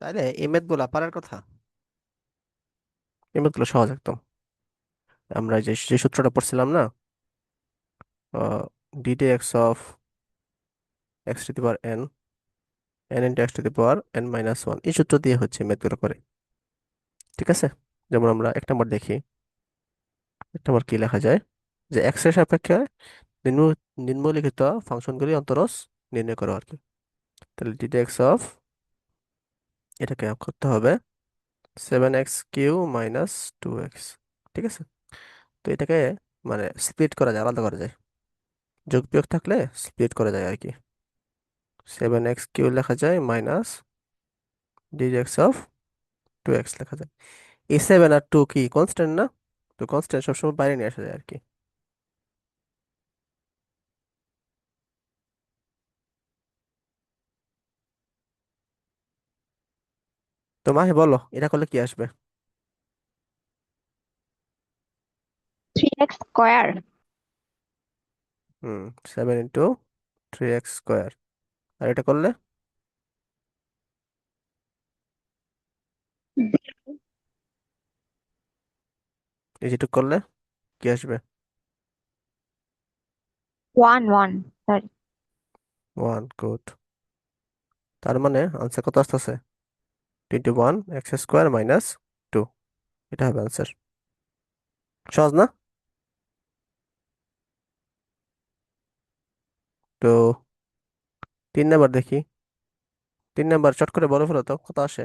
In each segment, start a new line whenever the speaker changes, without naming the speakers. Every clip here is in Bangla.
তাইলে এই ম্যাথ গুলা পারার কথা। এই ম্যাথ গুলো সহজ একদম। আমরা যে যে সূত্রটা পড়ছিলাম না, D d x of x to the power N, N into x to the power N minus one, এই সূত্র দিয়ে হচ্ছে ম্যাথ গুলো করে। ঠিক আছে। যেমন আমরা এক নম্বর দেখি। এক নম্বর কি লেখা যায়, যে এক্স এর সাপেক্ষে নিম্ন নিম্নলিখিত ফাংশনগুলি অন্তরজ নির্ণয় করো আর কি। তাহলে ডি ডি এক্স অফ, এটাকে করতে হবে 7x³ মাইনাস 2x। ঠিক আছে। তো এটাকে মানে স্প্লিট করা যায়, আলাদা করা যায়। যোগ বিয়োগ থাকলে স্প্লিট করা যায় আর কি। 7x³ লেখা যায় মাইনাস dx অফ 2x লেখা যায়। এই 7 আর 2 কি কনস্ট্যান্ট না? তো কনস্ট্যান্ট সবসময় বাইরে নিয়ে আসা যায় আর কি। তো মাহি বলো, এটা করলে কি আসবে?
3x²
হুম, 7 × 3x²। আর এটা করলে, এই যেটুক করলে কি আসবে?
1 1 সরি।
1 গুড। তার মানে আনসার কত আসতেছে? 21x² minus 2। এটা হবে আনসার। সহজ না? তো 3 নাম্বার দেখি। 3 নাম্বার চট করে বলে ফেলো তো কত আসে।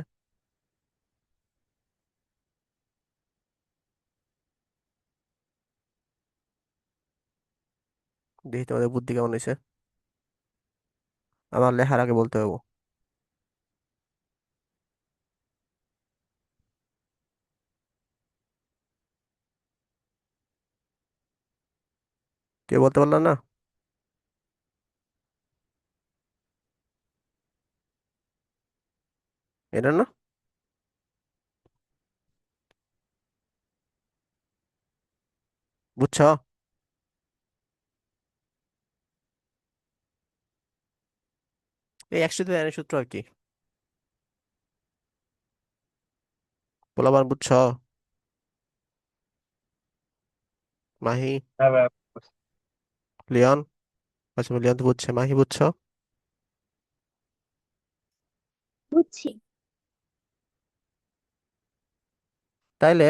দেখি তোমাদের বুদ্ধি কেমন হয়েছে। আমার লেখার আগে বলতে হবে। কেউ বলতে পারলাম না? এটা না? বুঝছো? এই একসাথে এর সূত্র আর কি। পোলাপান বুঝছো? মাহি,
হ্যাঁ ভাই।
লিওন। আচ্ছা লিওন তো বুঝছে, মাহি বুঝছো?
বুঝছি।
তাইলে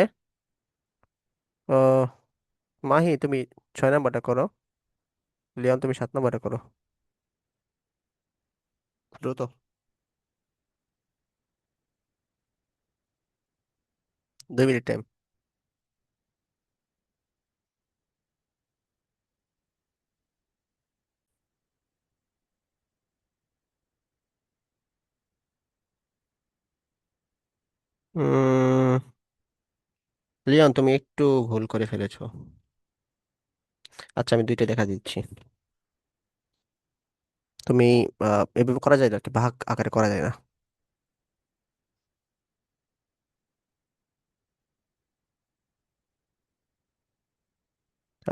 আহ মাহি তুমি 6 নাম্বারটা করো, লিওন তুমি 7 নাম্বারটা করো। দ্রুত। 2 মিনিট টাইম। লিওন তুমি একটু ভুল করে ফেলেছো। আচ্ছা আমি দুইটা দেখা দিচ্ছি। তুমি এভাবে করা যায় না আর কি, ভাগ আকারে করা যায় না।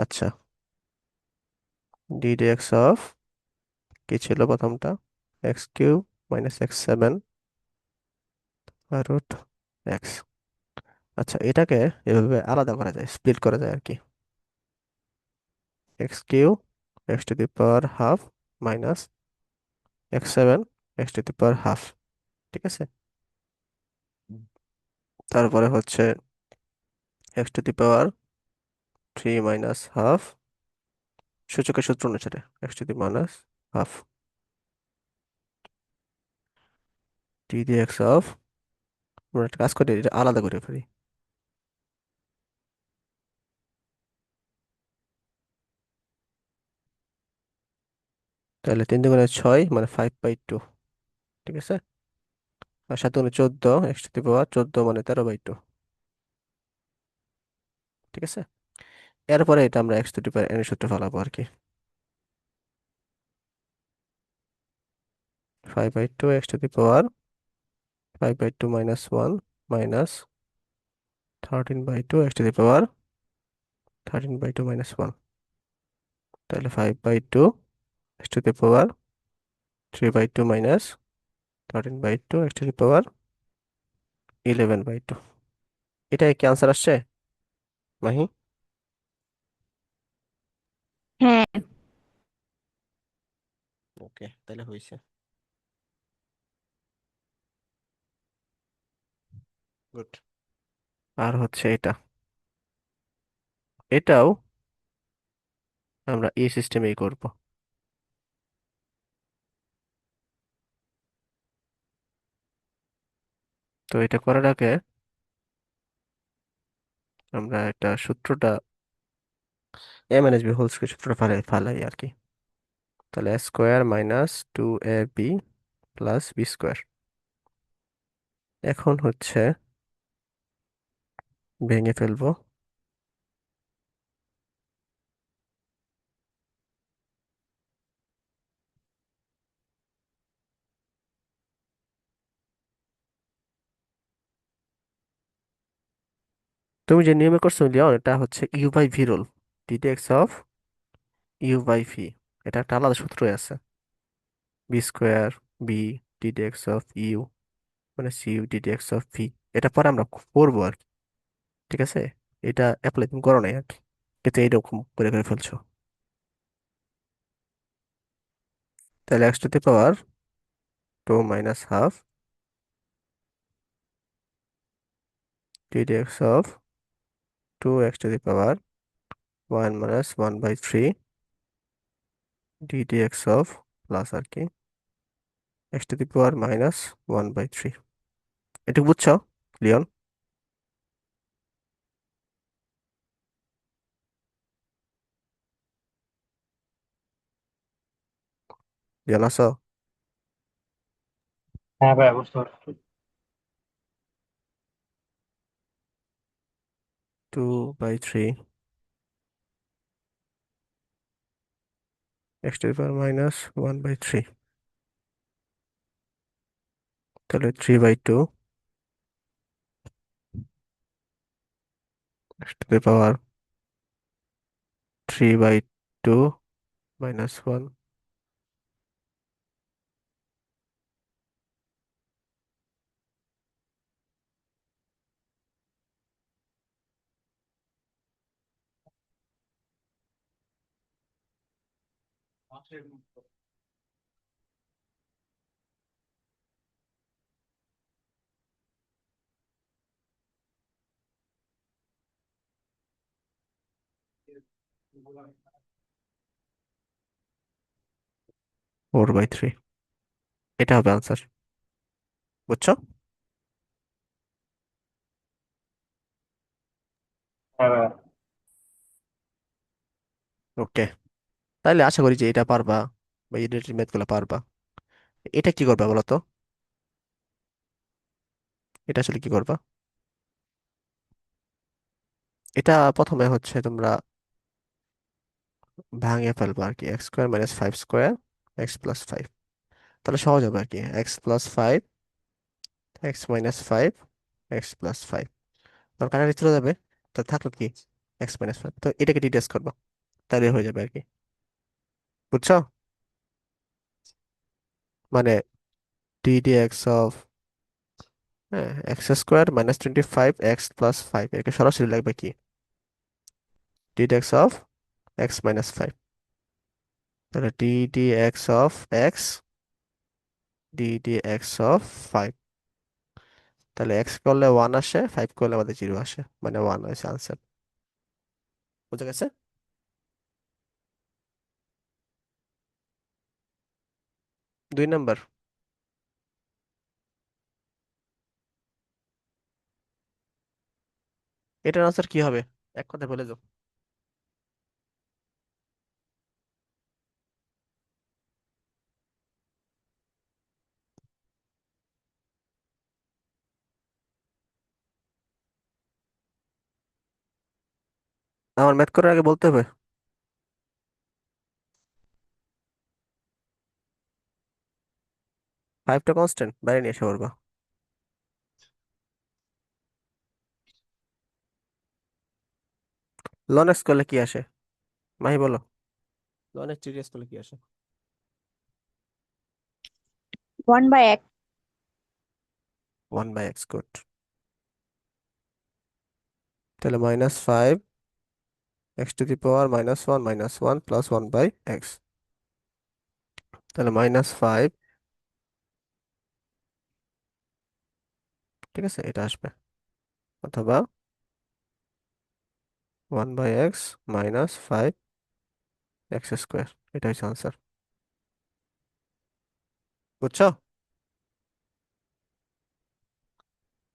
আচ্ছা, ডি ডি এক্স অফ, কি ছিল প্রথমটা? x³ minus x7 root x. আচ্ছা এটাকে এভাবে আলাদা করা যায়, স্প্লিট করা যায় আর কি। x³ x⁻½ minus x7 x⁻½ ঠিক আছে। তারপরে হচ্ছে x⁻³ মাইনাস হাফ, সূচকের সূত্র অনুসারে x⁻½ D d x of, আমরা একটা কাজ করি, এটা আলাদা করে ফেলি। তাহলে 3 × 6 মানে 5/2। ঠিক আছে। আর 7 × 14 x⁻14 মানে 13/2। ঠিক আছে। এরপরে এটা আমরা x⁻n এর সূত্রে ফেলাবো আর কি। 5/2 x⁻5/2 minus 1 minus 13/2 x⁻13/2 minus 1। তাহলে 5/2 x⁻3/2 মাইনাস 13/2 x⁻ 11/2। এটাই কি আনসার আসছে মাহি?
হ্যাঁ।
ওকে, তাহলে হয়েছে। গুড। আর হচ্ছে এটা, এটাও আমরা এই সিস্টেমেই করব। তো এটা করার আগে আমরা একটা সূত্রটা, A minus B whole square সূত্রটা ফালাই ফালাই আর কি। তাহলে A square minus 2ab plus B square. এখন হচ্ছে ভেঙে ফেলবো। তুমি যে নিয়মে করছো লিওন, এটা হচ্ছে U by V rule, DD of U by V. এটা একটা আলাদা সূত্রই আছে, B square B DD of U মানে C U DD of V. এটা পরে আমরা করবো আর কি, ঠিক আছে? এটা অ্যাপ্লাই তুমি করো নাই আর কি, কিন্তু এইরকম করে করে ফেলছো। তাহলে X to the power 2 - ½ DD of 2 x⁻1 - 1/3 DD of plus আর কি x⁻−1/3। এটা বুঝছো লিওন? লিওন আছো?
হ্যাঁ ভাই, বুঝতে পারছি।
2/3 x⁻−1/3, তাহলে 3/2 x⁻3/2 - 1। 4/3, এটা হবে আনসার। বুঝছো?
হ্যাঁ ভাই।
ওকে, তাহলে আশা করি যে এটা পারবা, বা এই ম্যাথ গুলো পারবা। এটা কি করবা বলো তো? এটা আসলে কি করবা? এটা প্রথমে হচ্ছে তোমরা ভাঙে ফেলবো আর কি, x² - 5² x+5। তাহলে সহজ হবে আর কি, x+5 x-5 x+5। তখন কাটার চলে যাবে, তো থাকলো কি x-5। তো এটাকে ডিটেক্ট করবো, তাহলে হয়ে যাবে আর কি। বুঝছো? মানে ডিডিএক্স অফ, হ্যাঁ, x² - 25 একে সরাসরি লাগবে কি ডিডিএক্স অফ x-5। তাহলে ddx of x ddx of 5। তাহলে এক্স করলে 1 আসে, 5 করলে আমাদের 0 আসে, মানে 1 হয়েছে আনসার। বুঝা গেছে? 2 নাম্বার। এটার আনসার কি হবে এক কথা বলে যাও। আমার ম্যাথ করার আগে বলতে হবে। 5টা কনস্ট্যান্ট বাইরে নিয়ে এসে পড়বা। লন এক্স করলে কি আসে মাহি বলো? লন এক্স টিডিএস করলে কি আসে?
1/x।
1/x, good. তাহলে -5 x⁻−1 প্লাস 1/x। তাহলে -5, ঠিক আছে, এটা আসবে। অথবা 1/x -5 x², এটা হচ্ছে আনসার। বুঝছো?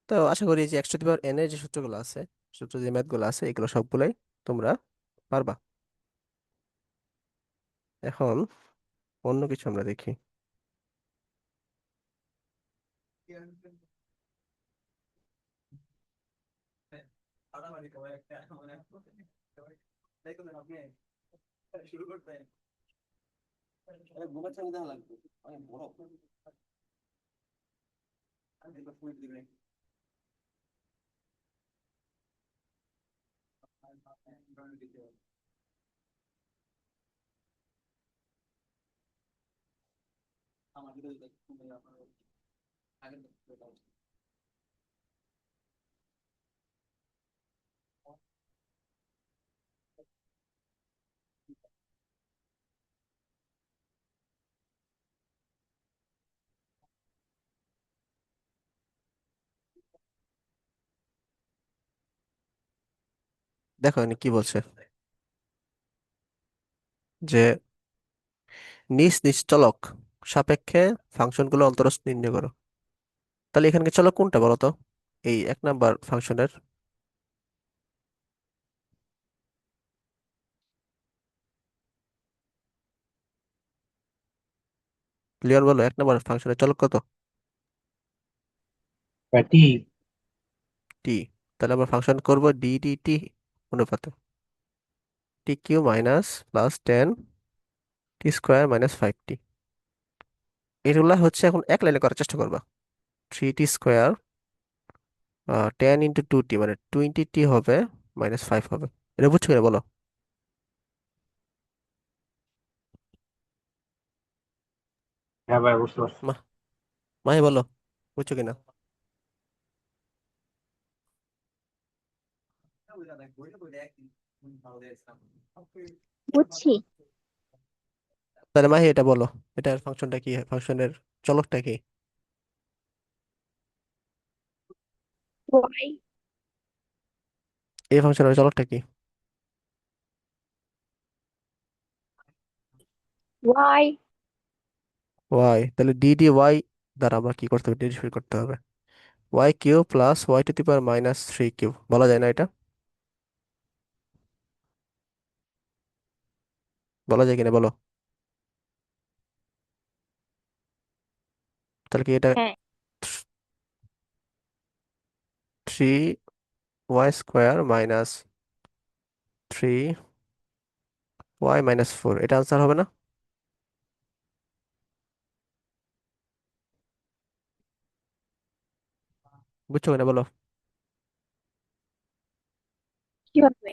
তো আশা করি যে x⁻n এর যে সূত্রগুলো আছে, সূত্র যে ম্যাথগুলো আছে, এগুলো সবগুলাই তোমরা পারবা। এখন অন্য কিছু আমরা দেখি। দেখো এখানে কি বলছে, যে নিজ নিজ চলক সাপেক্ষে ফাংশনগুলো অন্তরস্থ নির্ণয় করো। তাহলে এখানে চলক কোনটা বলো তো, এই 1 নাম্বার ফাংশনের? লিওন বলো, 1 নাম্বার ফাংশনের চলক কত?
টি।
টি। তাহলে আমরা ফাংশন করব ডি ডি টি অনুপাতে, t³ - 10 t² - 5t। এগুলা হচ্ছে এখন এক লাইনে করার চেষ্টা করবা। 3t² 10 × 2t মানে 20t হবে, -5 হবে। এটা বুঝছো কিনা বলো?
হ্যাঁ ভাই, বুঝতে পারছি।
মা মাহি বলো, বুঝছো কিনা?
বুঝছি।
তাহলে মাহি এটা বলো, এটার ফাংশনটা কি, ফাংশনের চলকটা কি?
Y
এই ফাংশনের চলকটা কি?
Y
y. তাহলে ডি ডি ওয়াই দ্বারা আমরা কি করতে হবে, ডিফাই করতে হবে। y³ + y⁻³ বলা যায় না এটা? বলা যায় কিনা বলো? তাহলে কি এটা
হ্যাঁ।
3y² - 3y - 4, এটা আনসার হবে না? বুঝছো কিনা বলো?
কিভাবে?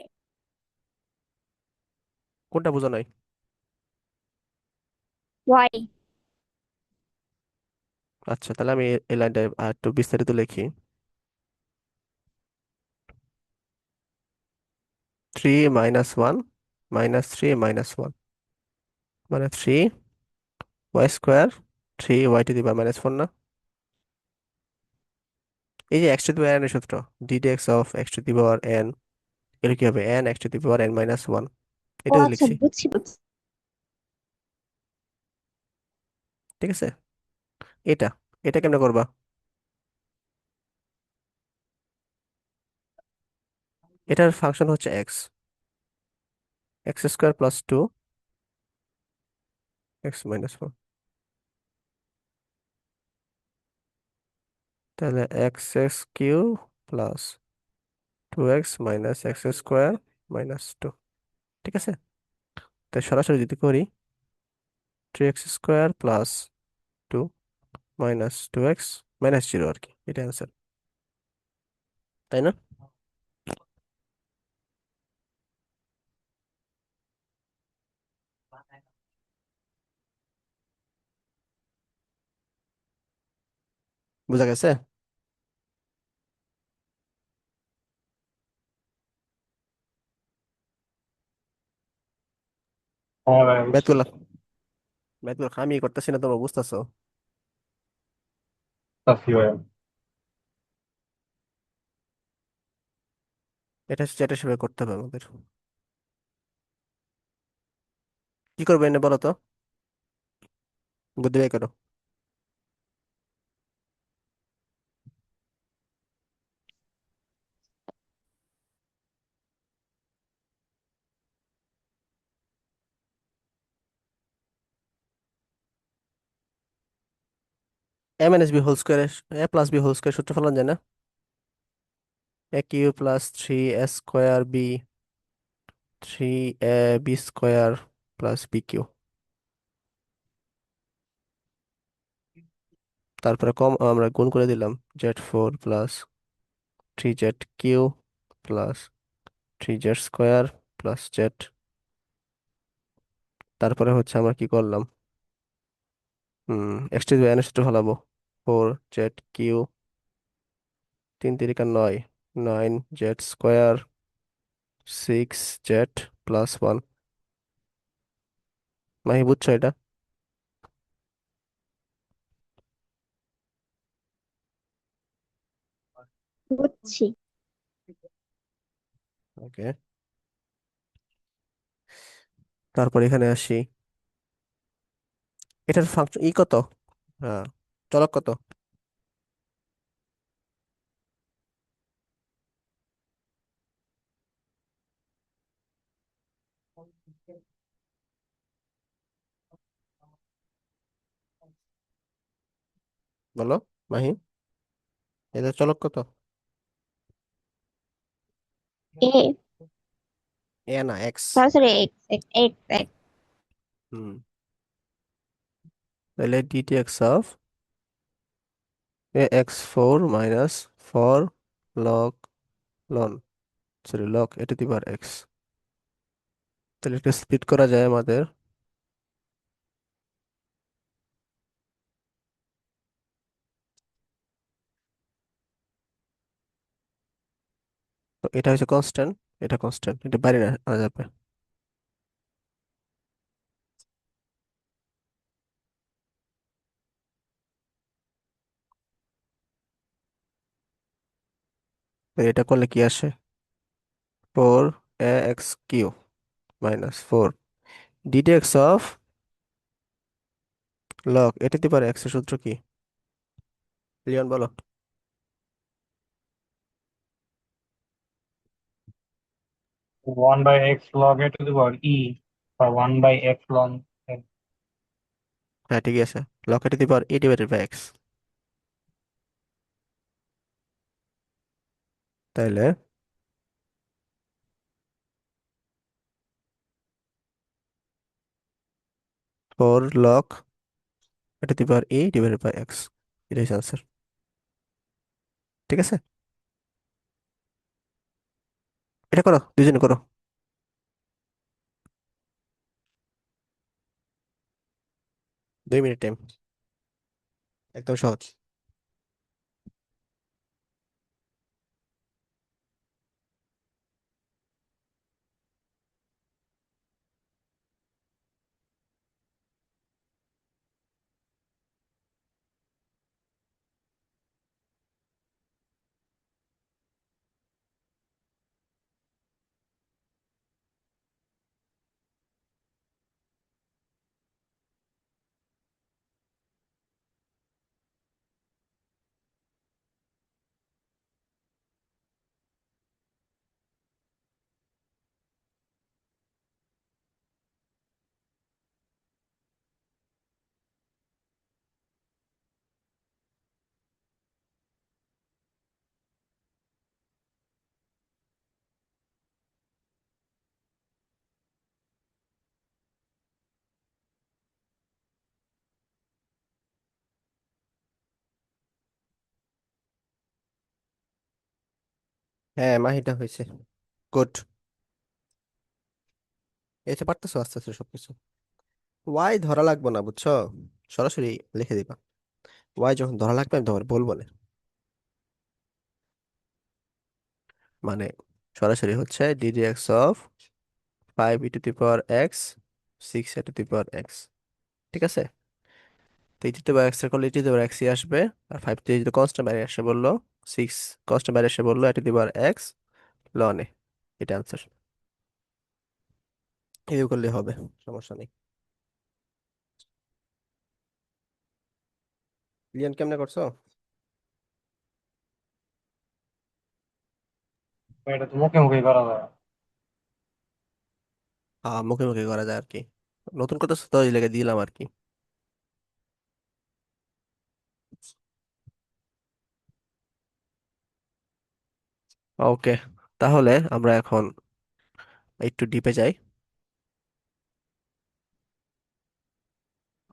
কোনটা বুঝো নাই?
Y
আচ্ছা, তাহলে আমি এই লাইনটা আর একটু বিস্তারিত লিখি। 3 - 1 - 3 - 1 মানে 3y², 3y⁻⁴ না? এই যে x⁻n এর সূত্র, ddx(x⁻n), এটা কি হবে, n x⁻n - 1,
ও
এটা দিয়ে
আচ্ছা,
লিখছি।
বুঝছি বুঝছি।
ঠিক আছে, এটা এটা কেমনে করবা? এটার ফাংশন হচ্ছে x² + 2 x−4। তাহলে x³ + 2x - x² - 2, ঠিক আছে। তাই সরাসরি যদি করি, 3x² + 2 - 2x - 0 আর কি, এটা অ্যান্সার, তাই না? বুঝা গেছে?
হ্যাঁ ভাই
ম্যাথগুলো
বুঝতেছি।
ম্যাথগুলো আমি করতেছি না, তোমরা বুঝতেছো?
ভাই।
এটা সেভাবে করতে হবে আমাদের। কি করবে এনে বলো তো, বুদ্ধি বের করো। A minus B whole square, A plus B whole square সূত্র ফেলান যায় না? A cube plus three A square B, three A B square plus B cube. তারপরে কম আমরা গুণ করে দিলাম, Z four plus three Z cube plus three Z square plus Z. তারপরে হচ্ছে আমরা কি করলাম, এক্স টু দি এন সূত্র ফেলাবো। ফোর জেড কিউ, তিন তিরিকা নয়, nine Z square six Z plus one. Mahi বুঝছো এটা?
বুঝছি।
ওকে, তারপর এখানে আসি, এটার ফাংশন ই কত, হ্যাঁ, চলক কত? বলো মাহি, এটা চলক কত?
এ,
এ না এক্স।
সরাসরি এক্স এক্স এক্স এক্স।
হুম, তাহলে dt x of a x four minus four log লন, sorry log a to the power x. তাহলে এটা স্প্লিট করা যায় আমাদের। তো এটা হচ্ছে কনস্ট্যান্ট, এটা কনস্ট্যান্ট, এটা বাইরে আনা যাবে। তো এটা করলে কি আসে, four a x q minus four dt x of log a to the power x এর সূত্র কি, লিওন বলো?
1/x log a to the power e, বা 1/x log a।
হ্যাঁ ঠিকই আছে, log a to the power e divided by x. তাইলে four log a to the power e divided by x, এটাই আনসার। ঠিক আছে, এটা করো, দুজনে করো, 2 মিনিট টাইম, একদম সহজ। হ্যাঁ মাহিটা হয়েছে, গুড। এসে পারতেছো আস্তে আস্তে সবকিছু। ওয়াই ধরা লাগবে না বুঝছো, সরাসরি লিখে দিবা। ওয়াই যখন ধরা লাগবে আমি তোমার বলবো না, মানে সরাসরি হচ্ছে DD x of five E to the power x six A to the power x. ঠিক আছে, তো e two the power x এর করলে e two the power x আসবে। আর ফাইভ থেকে যদি কনস্ট্যান্ট বাইরে এসে বললো, সিক্স কনস্ট্যান্ট বাইরে এসে বললো a to the power x ln a. এটা আনসার। এই করলে হবে, সমস্যা নেই। লিয়ান কেমনে করছো?
এটা তো মুখে মুখে করা যায়।
মুখে মুখে করা যায় আর কি, নতুন কথা তো এই লেগে দিলাম আর কি। ওকে, তাহলে আমরা এখন একটু ডিপে যাই।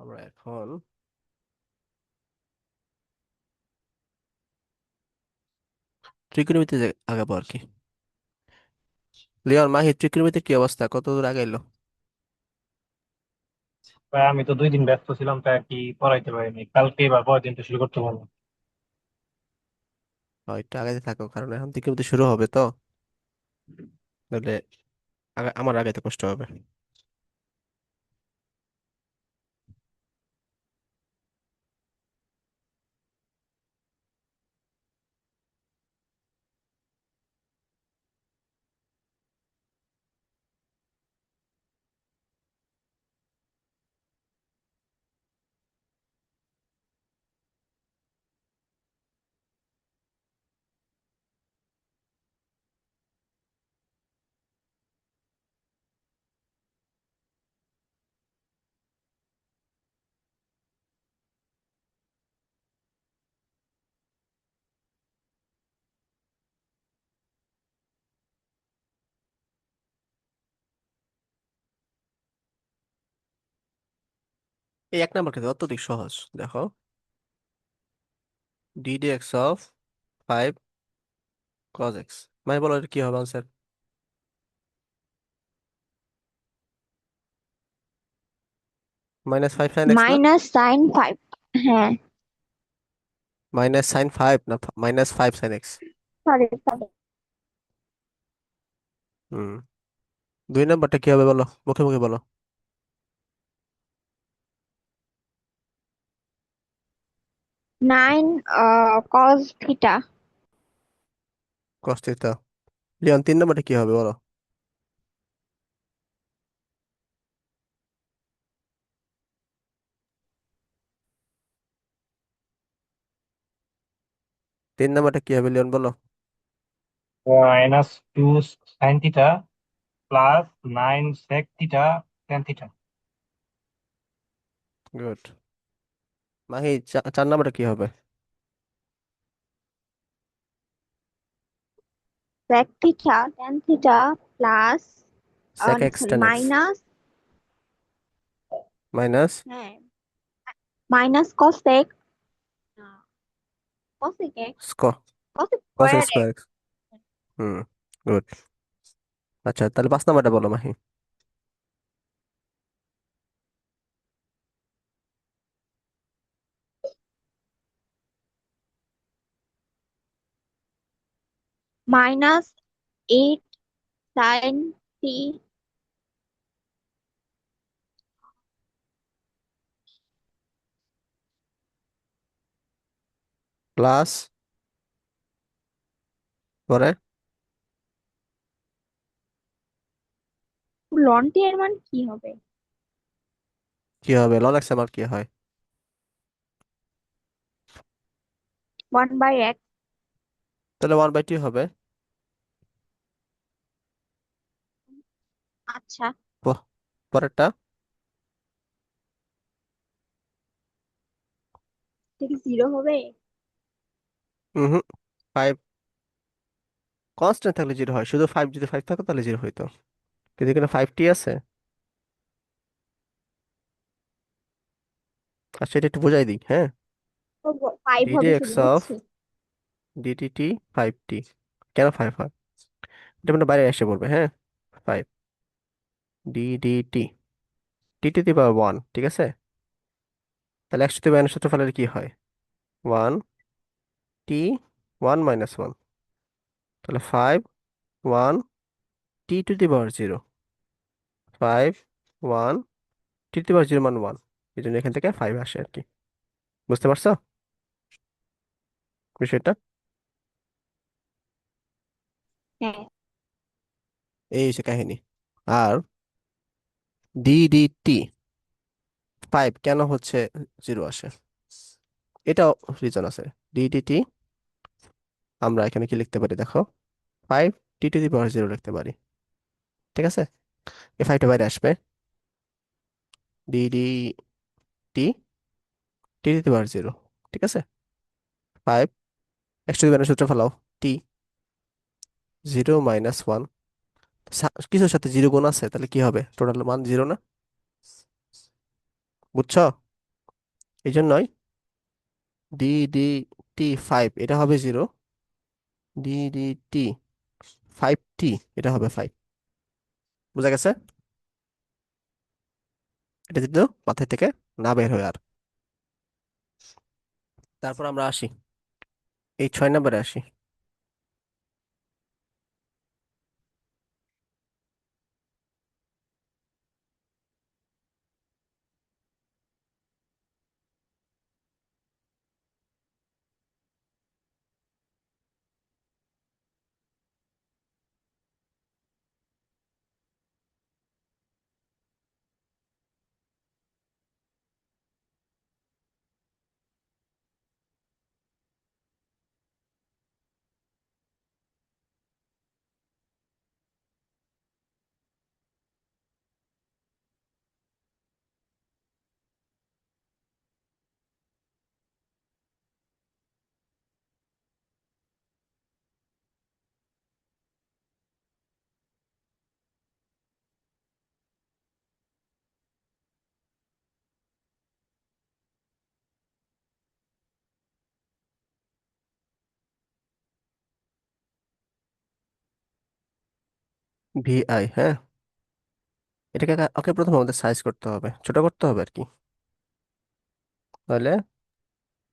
আমরা এখন ত্রিকোণমিতিতে আগাবো আর কি। লিওন, মাহি, ত্রিকোণমিতির কি অবস্থা, কত দূর আগাইলো?
ভাই আমি তো 2 দিন ব্যস্ত ছিলাম, তাই আর কি পড়াইতে পারিনি। কালকে বা পরের দিন তো শুরু করতে পারবো।
একটু আগাইতে থাকো, কারণ এখন ত্রিকোণমিতি শুরু হবে তো, নাহলে আমার আগাইতে কষ্ট হবে। এই এক নাম্বার ক্ষেত্রে অত্যধিক সহজ, দেখো, d d x of five cos x. মানে বলো এটা কি হবে answer? Minus five sine x না?
-sin 5। হ্যাঁ,
মাইনাস সাইন ফাইভ না, minus five sine x?
Sorry sorry.
হুম, দুই নাম্বারটা কি হবে বলো, মুখে মুখে বলো।
9 cos theta.
Cos theta. Leon, তিন নাম্বারটা কি হবে বলো? তিন নাম্বারটা কি হবে লিওন বলো?
-2 sin θ plus 9 sec θ tan θ।
Good. Mahi, চার নাম্বারটা কি হবে?
sec theta tan theta plus
sec x
sorry
tan x
minus,
minus
হ্যাঁ, minus cosec cosec x cosec
cos
square
square
x।
X. হুম, গুড। আচ্ছা, তাহলে পাঁচ নাম্বারটা বলো মাহি।
-8 sin t
প্লাস, পরে
লন টি এর মান কি হবে?
কি হবে, লন এক্স আমার কি হয়?
1/x।
তাহলে ওয়ান বাই টু হবে।
আচ্ছা,
প- পরেরটা।
এটা কি 0 হবে?
হুম, ফাইভ কনস্ট্যান্ট থাকলে জিরো হয়, শুধু ফাইভ যদি ফাইভ থাকতো তাহলে জিরো হইতো, কিন্তু এখানে ফাইভ টি আছে। আচ্ছা, এটা একটু বোঝাই দিই, হ্যাঁ।
তো 5
ডিডি
হবে
এক্স
শুধু,
অফ
বুঝছি।
ডিটি টি ফাইভ টি, কেন ফাইভ হয় এটা মানে বাইরে এসে পড়বে, হ্যাঁ। Five DDT, T to the power one, ঠিক আছে। তাহলে একশো থেকে মাইনাস সূত্র ফেলে কি হয়? One t, one minus one, তাহলে five one t to the power zero, five one t to the power 0 মান 1, এই জন্য এখান থেকে 5 আসে আর কি। বুঝতে পারছো বিষয়টা?
হ্যাঁ।
এই হচ্ছে কাহিনী। আর DDT 5 কেন হচ্ছে 0 আসে, এটাও রিজন আছে। DDT আমরা এখানে কি লিখতে পারি দেখো, 5 টি টু দি পাওয়ার 0 লিখতে পারি। ঠিক আছে, এই 5টা বাইরে আসবে, DDT T to the power 0। ঠিক আছে, 5 এক্স টু দি পাওয়ার সূত্র ফেলাও, টি 0 - 1, কিছুর সাথে 0 গুণ আছে, তাহলে কি হবে, টোটাল মান 0 না? বুঝছো? এই জন্যই DDT 5 এটা হবে 0, DDT 5T এটা হবে 5। বুঝা গেছে? এটা কিন্তু মাথায় থেকে না বের হয় আর। তারপর আমরা আসি এই 6 নম্বরে আসি। VI, হ্যাঁ, এটাকে ওকে প্রথম আমাদের সাইজ করতে হবে, ছোট করতে হবে আর কি, তাহলে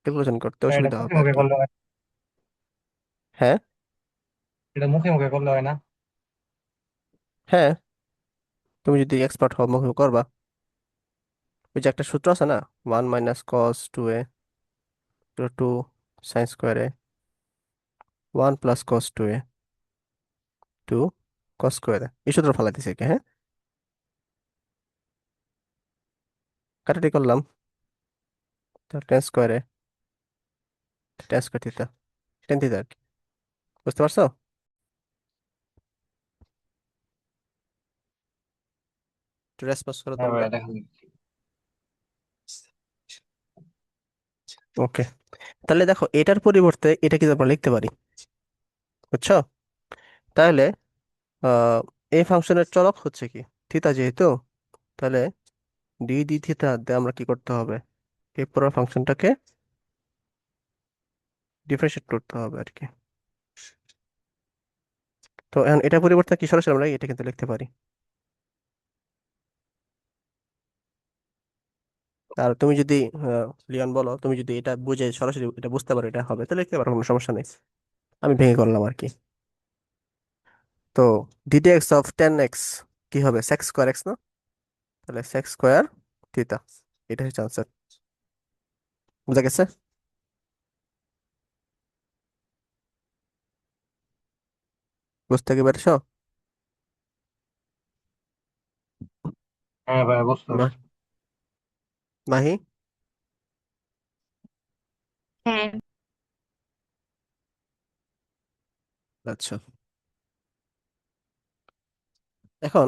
ক্যালকুলেশন করতে
এটা
অসুবিধা
মুখে
হবে আর
মুখে
কি।
করলে হয়।
হ্যাঁ।
এটা মুখে মুখে করলে হয় না?
হ্যাঁ, তুমি যদি এক্সপার্ট হও মুখে করবা। ওই যে একটা সূত্র আছে না, 1 - cos 2a = 2 sin²a, 1 + cos 2a 2 cos²a, এই সূত্র ফালাই দিছে কি, হ্যাঁ, কাটাটি করলাম, তার tan², tan²θ, tan θ আর কি। বুঝতে পারছো? একটু রেসপন্স করো
হ্যাঁ ভাই
তোমরা।
দেখা যাচ্ছে।
ওকে, তাহলে দেখো এটার পরিবর্তে এটা কিন্তু আমরা লিখতে পারি। বুঝছো? তাহলে এই ফাংশনের চলক হচ্ছে কি, থিতা যেহেতু, তাহলে ডি থিতা দিয়ে আমরা কি করতে হবে, এই পুরো ফাংশনটাকে ডিফারেন্সিয়েট করতে হবে আর কি। তো এখন এটা পরিবর্তে কি সরাসরি আমরা এটা কিন্তু লিখতে পারি। আর তুমি যদি লিওন বলো, তুমি যদি এটা বুঝে সরাসরি এটা বুঝতে পারো এটা হবে, তাহলে লিখতে পারো, কোনো সমস্যা নেই। আমি ভেঙে করলাম আর কি। তো DT(x)(tan x) কি হবে, sec²x না? তাহলে sec²θ, এটা হচ্ছে আনসার। বুঝা গেছে? বুঝতে কি পারছো?
হ্যাঁ ভাই বুঝতে
মা-
পারছি।
মাহি?
হ্যাঁ।
আচ্ছা, এখন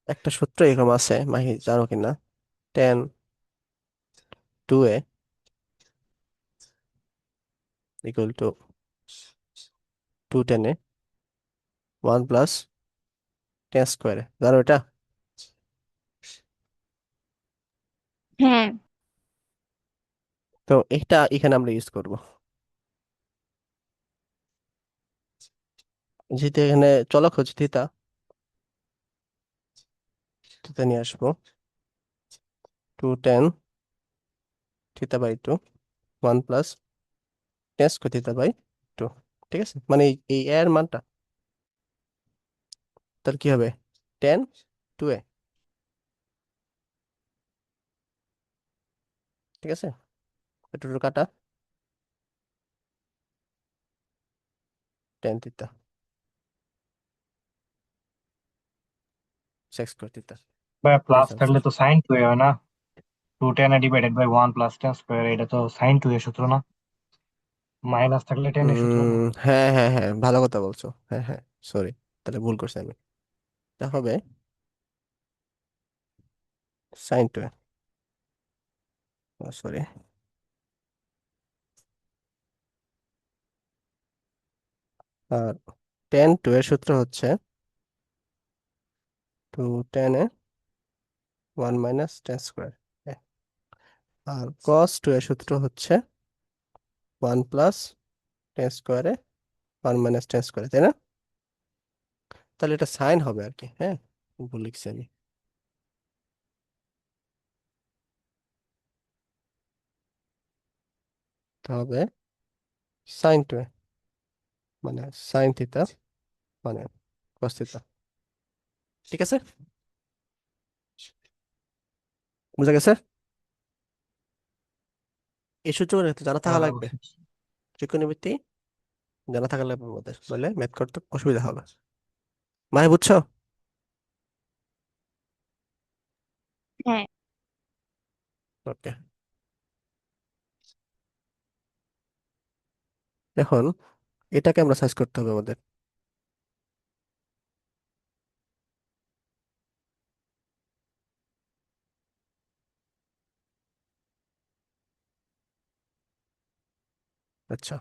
একটা সূত্র এরকম আছে, মাহি জানো কিনা, tan 2a = 2 tan a 1 + tan², জানো এটা?
হ্যাঁ।
তো এটা এখানে আমরা ইউজ করব, যেহেতু এখানে চলক হচ্ছে থিতা, থিতা নিয়ে আসবো, 2 tan θ/2 1 + tan²θ/2। ঠিক আছে, মানে এই এর মানটা তাহলে কি হবে, tan 2a ঠিক আছে, এটা কাটা, tan theta sex square theta.
ভাই প্লাস
দিস
থাকলে
আনসার।
তো সাইন টু হয় না, 2 tan ডিভাইডেড বাই 1 + tan² এটা তো সাইন টু এর সূত্র না, মাইনাস থাকলে টেন এর সূত্র না।
হ্যাঁ হ্যাঁ হ্যাঁ, ভালো কথা বলছো, হ্যাঁ হ্যাঁ, সরি, তাহলে ভুল করছি আমি। এটা হবে সাইন টু, সরি, আর টেন টু এর সূত্র হচ্ছে 2 tan 1 - tan²। আর কস টু এর সূত্র হচ্ছে 1 + tan², 1 - tan², তাই না? তাহলে এটা সাইন হবে আর কি, হ্যাঁ, ভুল লিখছি আমি। তো হবে সাইন টু, মানে সাইন থিটা, মানে কস থিটা। ঠিক আছে, বুঝা গেছে? এই সূত্রগুলো তো জানা থাকা লাগবে, ত্রিকোণমিতি জানা থাকা লাগবে আমাদের, বলে ম্যাথ করতে অসুবিধা হবে। মানে বুঝছো?
হ্যাঁ।
ওকে, এখন এটাকে আমরা সাইজ করতে হবে আমাদের। আচ্ছা,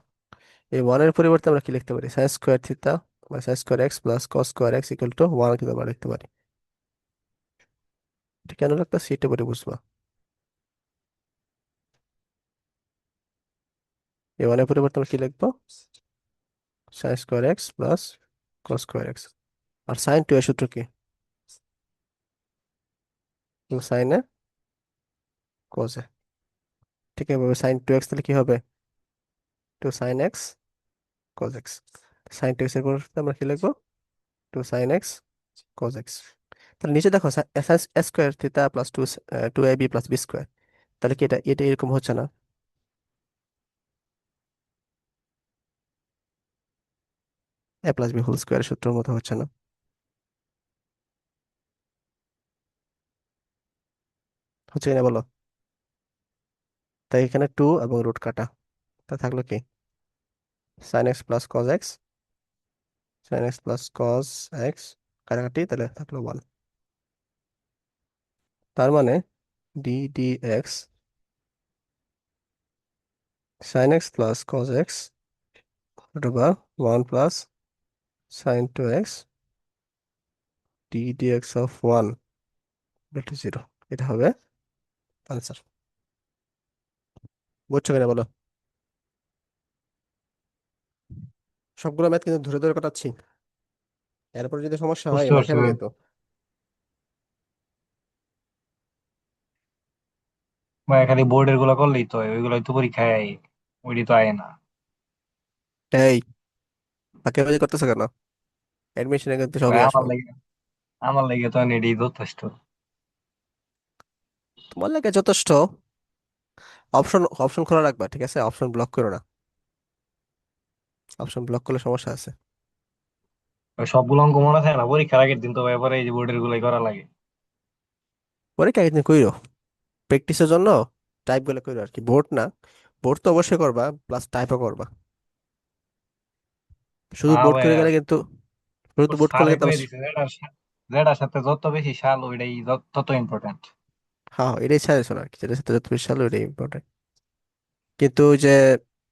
এই ওয়ানের পরিবর্তে আমরা কি লিখতে পারি? সাইন স্কোয়ার থিটা বা sign square x plus cos square x equal to one কিন্তু আমরা লিখতে পারি। এটা কেন লিখতেছি এটা পরে বুঝবা। এই ওয়ানের পরিবর্তে আমরা কি লিখবো? Sine square x plus cos square x. আর সাইন টু এর সূত্র কি? সাইনে কসে। ঠিক আছে, সাইন টু এক্স তাহলে কি হবে? Two sine x cos x. Sine two x এর পরিবর্তে আমরা কি লিখবো? Two sine x cos x. তাহলে নিচে দেখো s square theta plus two, 2ab plus B square. তাহলে কি এটা এটা এরকম হচ্ছে না? A plus B whole square সূত্রের মতো হচ্ছে না? হচ্ছে কিনা বলো? তাই এখানে টু এবং রুট কাটা, তা থাকলো কি? Sine x plus cos x, sine x plus cos x, কাটাকাটি, তাহলে থাকলো ওয়ান। তার মানে d d x sine x plus cos x অথবা 1 + sin 2x d d x of one equal to 0। এটা হবে আনসার। বুঝছো কিনা বলো? সবগুলো ম্যাথ কিন্তু ধরে ধরে কাটাচ্ছি, এরপর যদি সমস্যা হয়
বুঝতে
মাঠে
পারছো
আমি
ভাই।
যেত।
ভাই খালি বোর্ডের গুলো করলেই তো হয়, ওইগুলো তো পরীক্ষায় আয়, ওইটি তো আয় না।
এই, ফাঁকে করতেছো কেন? অ্যাডমিশনে কিন্তু
ভাই
সবই
আমার
আসবে।
লাগে, আমার লাগে তো এটি যথেষ্ট।
তোমার লাগে যথেষ্ট। অপশন অপশন খোলা রাখবা, ঠিক আছে, অপশন ব্লক করো না। অপশন ব্লক করলে সমস্যা আছে।
ওই সবগুলো অঙ্ক মনে থাকে না, পরীক্ষার আগের দিন তো ব্যাপারে এই যে বোর্ডের গুলাই করা লাগে।
পরে কি একদিন কইরো প্র্যাকটিসের জন্য, টাইপ গুলো কইরো আর কি, বোর্ড না। বোর্ড তো অবশ্যই করবা, প্লাস টাইপও করবা। শুধু
হ্যাঁ
বোর্ড
ভাই,
করে গেলে কিন্তু, শুধু
ও
বোর্ড করলে
স্যারে
কিন্তু
কয়ে
আবার
দিছে যেটার সাথে যত বেশি সাল ওইটাই তত ইম্পর্টেন্ট।
হ্যাঁ হ্যাঁ, এটাই সাজেশন আর কি, যেটা সাথে যত বেশি সালো এটাই ইম্পর্টেন্ট। কিন্তু ওই যে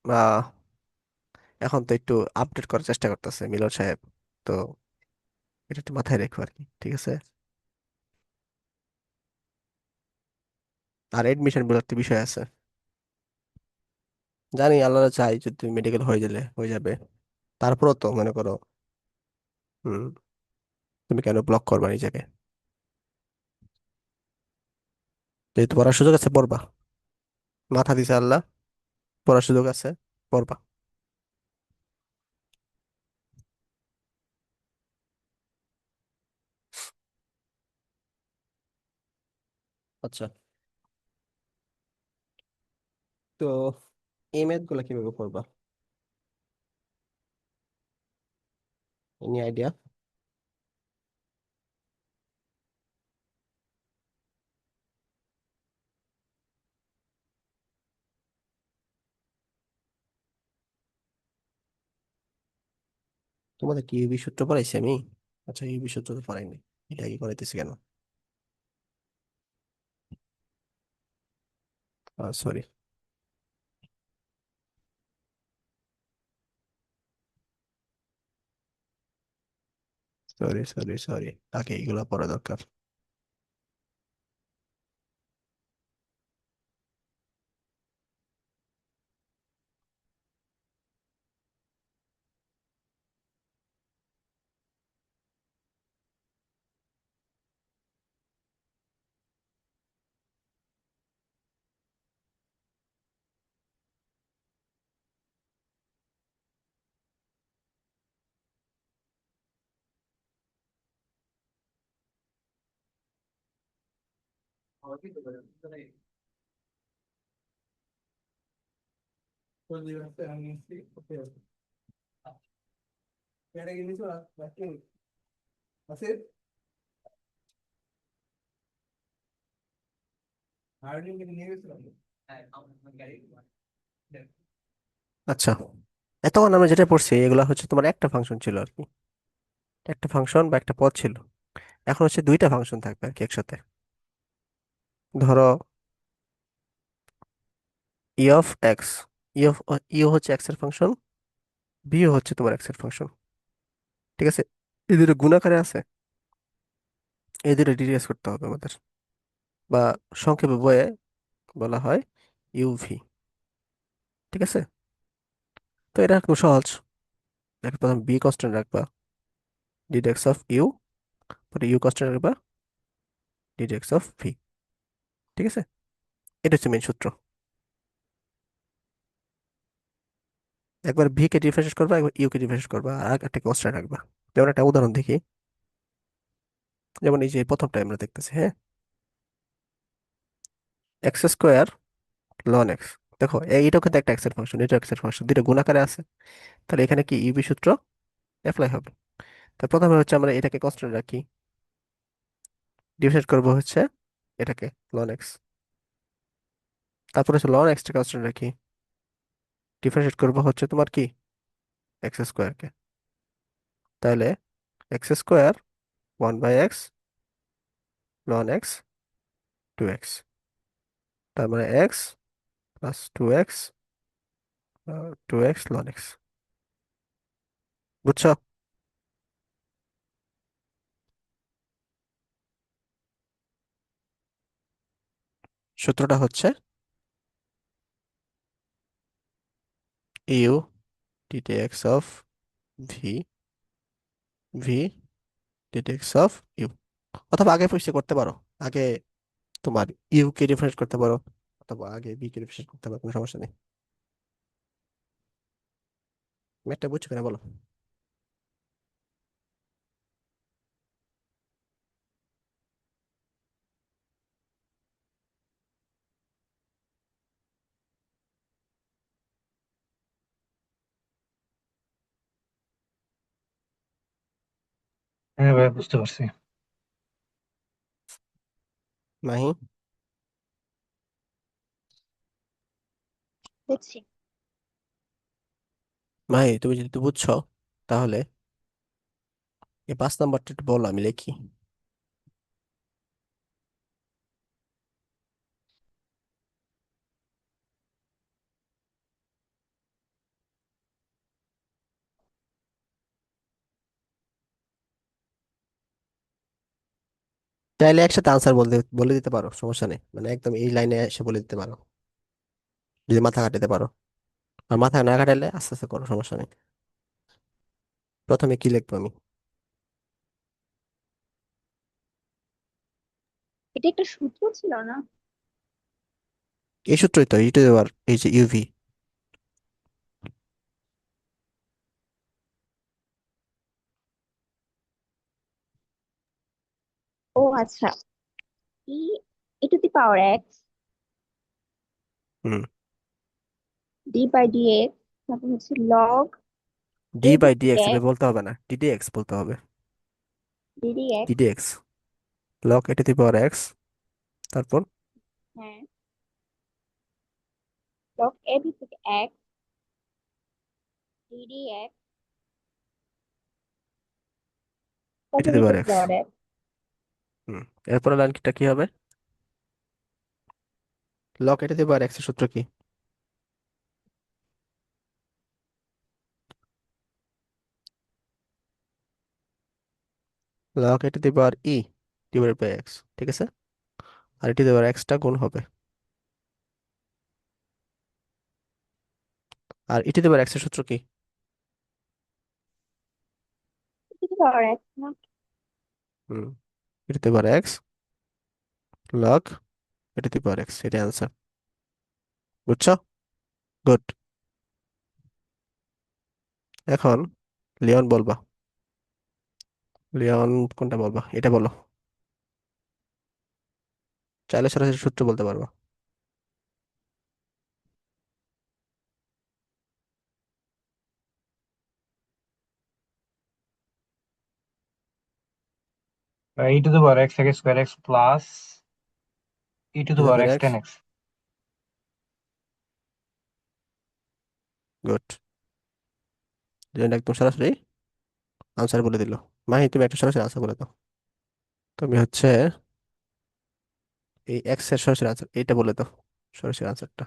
আহ এখন তো একটু আপডেট করার চেষ্টা করতেছে মিলন সাহেব, তো এটা একটু মাথায় রেখো আর কি, ঠিক আছে। আর এডমিশন বলে একটা বিষয় আছে, জানি আল্লাহ চাই যদি তুমি মেডিকেল হয়ে গেলে হয়ে যাবে, তারপরও তো মনে করো, হুম, তুমি কেন ব্লক করবা নিজেকে? যেহেতু পড়ার সুযোগ আছে পড়বা, মাথা দিছে আল্লাহ, পড়ার সুযোগ আছে, পড়বা। আচ্ছা, তো এই ম্যাথ গুলা কিভাবে করবা? Any idea? তোমাদের কি ইউবি সূত্র পড়াইছি আমি? আচ্ছা, ইউবি সূত্র তো পড়াইনি, এটা কি করাইতেছি কেন? সরি, সরি, সরি, সরি, আগে এগুলা পড়া দরকার। আচ্ছা, এতক্ষণ আমরা যেটা পড়ছি এগুলা হচ্ছে তোমার একটা ফাংশন ছিল আর কি, একটা ফাংশন বা একটা পদ ছিল। এখন হচ্ছে দুইটা ফাংশন থাকবে আর কি একসাথে। ধরো e of x, e of u হচ্ছে এক্স এর ফাংশন, বিও হচ্ছে তোমার এক্স এর ফাংশন। ঠিক আছে, এই দুটো গুণাকারে আছে, এই দুটো ডিরিয়াস করতে হবে আমাদের, বা সংক্ষেপে বইয়ে বলা হয় ইউভি। ঠিক আছে, তো এটা খুব সহজ। দেখো, প্রথম বি কনস্ট্যান্ট রাখবা, ডিডেক্স অফ ইউ, পরে ইউ কনস্ট্যান্ট রাখবা, ডিডেক্স অফ ভি। ঠিক আছে, এটা হচ্ছে মেন সূত্র। একবার ভি কে ডিফারেন্সিয়েট করবা, একবার ইউ কে ডিফারেন্সিয়েট করবা, আর একটা কনস্ট্যান্ট রাখবা। যেমন একটা উদাহরণ দেখি, যেমন এই যে প্রথমটা আমরা দেখতেছি, হ্যাঁ, এক্স স্কোয়ার লন এক্স। দেখো এইটাও কিন্তু একটা এক্স এর ফাংশন, এটা এক্স এর ফাংশন, দুটো গুণাকারে আছে। তাহলে এখানে কি ইউবি সূত্র অ্যাপ্লাই হবে। তো প্রথমে হচ্ছে আমরা এটাকে কনস্ট্যান্ট রাখি, ডিফারেন্সিয়েট করবো হচ্ছে এটাকে লন এক্স। তারপরে হচ্ছে লন এক্সটা কনস্ট্যান্ট রাখি, ডিফারেন্সিয়েট করবো হচ্ছে তোমার কি এক্স স্কোয়ারকে। তাহলে x square 1/x loan x 2x, তার মানে x plus 2x, 2x loan x. বুঝছো? সূত্রটা হচ্ছে u d d x of v, v d d x of u. অথবা আগে পরিষ্কার করতে পারো, আগে তোমার ইউ কে ডিফারেন্স করতে পারো, অথবা আগে বি কে ডিফারেন্স করতে পারো, কোনো সমস্যা নেই। ম্যাথটা বুঝছো কিনা বলো?
হ্যাঁ ভাই, বুঝতে পারছি।
মাহি,
বুঝছি।
মাহি তুমি যদি বুঝছো, তাহলে এই 5 নাম্বারটা একটু বলো, আমি লিখি। চাইলে একসাথে আনসার বলে দিতে পারো, সমস্যা নেই, মানে একদম এই লাইনে এসে বলে দিতে পারো, যদি মাথা কাটাতে পারো। আর মাথা না কাটালে আস্তে আস্তে করো, সমস্যা নেই। প্রথমে কি লিখবো আমি?
এটা একটা সূত্র ছিল না?
এই সূত্রই তো, ইটু দেওয়ার এই যে ইউভি।
ও আচ্ছা, e to the power x
হুম,
ডি বাই ডি এক্স, তারপর হচ্ছে লগ
ডি
এ
বাই
দিকে
ডি এক্স
এক্স,
বলতে হবে না, ডিডি এক্স বলতে হবে।
D d x.
D d x, log a to the power x, তারপর
হ্যাঁ, লগ এ দিকে x, d d x,
a to
তারপর
the
e to
power
the
x.
Power x.
হুম, এরপরে লাইনটা কি হবে? Log a to the power x এর সূত্র কি? Log a to the power e divided by x, ঠিক আছে? আর এ টু দি পাওয়ার এক্সটা গুণ হবে, আর ই টু দি পাওয়ার এক্স এর সূত্র কি?
ই টু দি পাওয়ার এক্স না?
হুম, e to the power x log a to the power x, এটা অ্যান্সার। বুঝছো? গুড। এখন লিওন বলবা। লিওন কোনটা বলবা, এটা বলো। চাইলে সরাসরি সূত্র বলতে পারবা।
E to the power x x square x plus e to
e to
the
the
power
power
x
x,
tan x.
Good. Leon একদম সরাসরি আনসার বলে দিল। মাহি তুমি একটা সরাসরি আনসার বলে দাও। তুমি হচ্ছে এই এক্স এর সরাসরি আনসার এইটা বলে দাও, সরাসরি আনসারটা।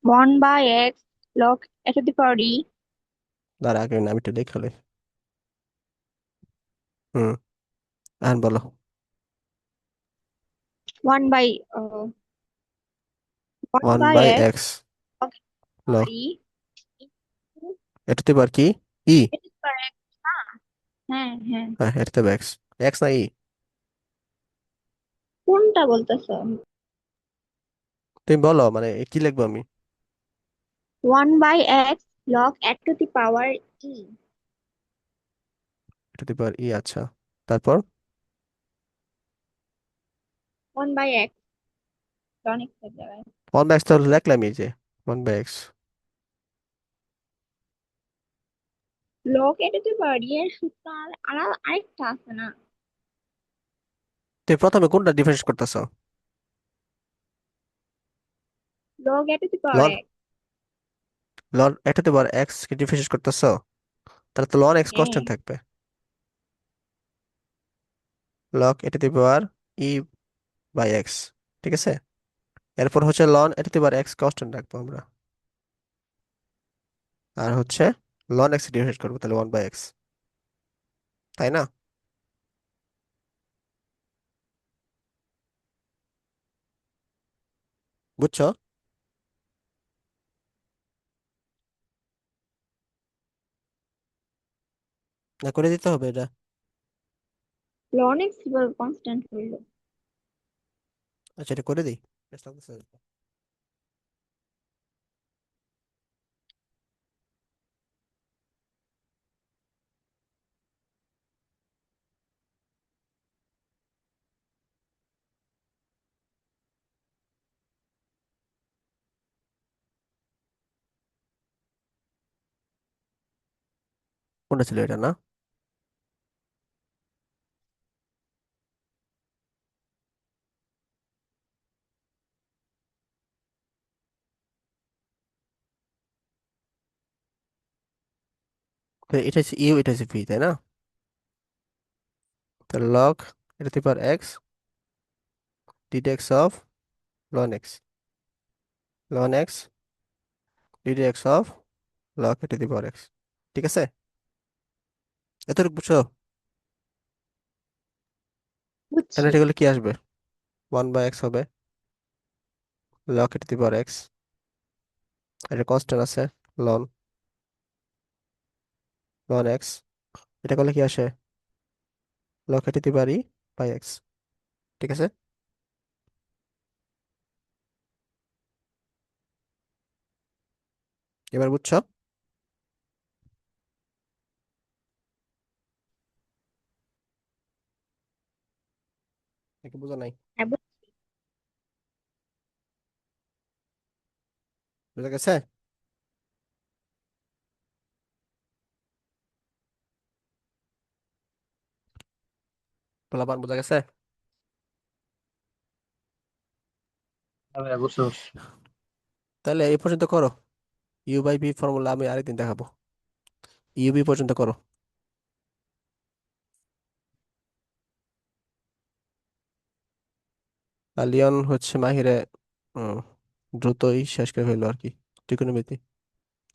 1/x log a to the power e।
তার আগে নামটা লিখে লই। হুম, এখন বলো।
1 by uh, 1
one
by
by
x
x
log
ল
power e into
এটাতে বার কি? ই।
a to the power x না? হ্যাঁ হ্যাঁ,
হ্যাঁ, এটাতে এক্স, এক্স না ই?
কোনটা বলতেছো?
তুমি বলো, মানে কি লিখবো আমি?
1/x log a to the power e।
এটাতে পার ই, আচ্ছা। তারপর
1/x log x এর জায়গায়
ওয়ান বাই এক্স তো লিখলাম, এই যে one by x.
log a to the power e এর সূত্র আরেকটা আছে না?
তুমি প্রথমে কোনটা ডিফারেন্স করতেছো?
log a to the power
লন,
x।
লন এটাতে পার এক্স কি ডিফারেন্স করতেছো? তাহলে তো লন এক্স
হ্যাঁ,
কনস্ট্যান্ট থাকবে। লগ এটাতে পাওয়ার ই বাই এক্স, ঠিক আছে? এরপর হচ্ছে লন এটাতে পাওয়ার এক্স কনস্ট্যান্ট রাখবো আমরা, আর হচ্ছে লন এক্স ডিভাইড করবো, তাহলে ওয়ান বাই এক্স, তাই না? বুঝছো? না করে দিতে হবে এটা?
log x কিভাবে কনস্ট্যান্ট হইলো?
আচ্ছা, এটা করে দিই। বেশ লাগতেছে। কোনটা ছিল এটা, না? তো এটা হচ্ছে ইউ, এটা হচ্ছে ভি, তাই না? তাহলে লগ এটাতে power x d d x of ln x, ln x d d x of log এটাতে পাওয়ার এক্স, ঠিক আছে? এতটুকু বুঝছো? তাহলে
বুঝছি।
এটা করলে কি আসবে? ওয়ান বাই এক্স হবে লগ এটাতে পাওয়ার এক্স, এটা কনস্ট্যান্ট আছে লন, লন এক্স। এটা করলে কি আসে? লগ এটাতে পারি বাই এক্স, ঠিক আছে? এবার বুঝছো? নাকি বুঝো নাই?
হ্যাঁ,
বুঝা গেছে? পোলাপান বুঝা গেছে?
ভাইয়া বুঝতে পারছি।
তাহলে এই পর্যন্ত করো। ইউ বাই বি ফর্মুলা আমি আরেকদিন দেখাবো। ইউ বি পর্যন্ত করো। আর লিওন হচ্ছে মাহিরে উম, দ্রুতই শেষ করে ফেললো আর কি, ত্রিকোণমিতি।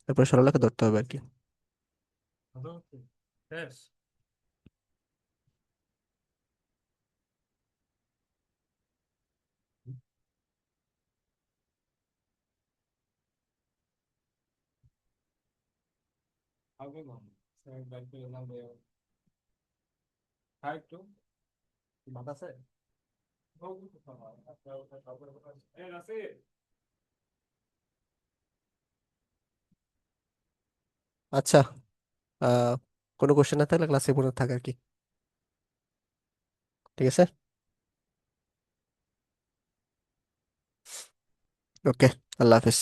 তারপর সরলরেখা ধরতে হবে আর কি। আচ্ছা, আহ কোনো কোশ্চেন না থাকলে ক্লাসে পড়ে থাক আর কি। ঠিক আছে। ওকে, আল্লাহ হাফেজ।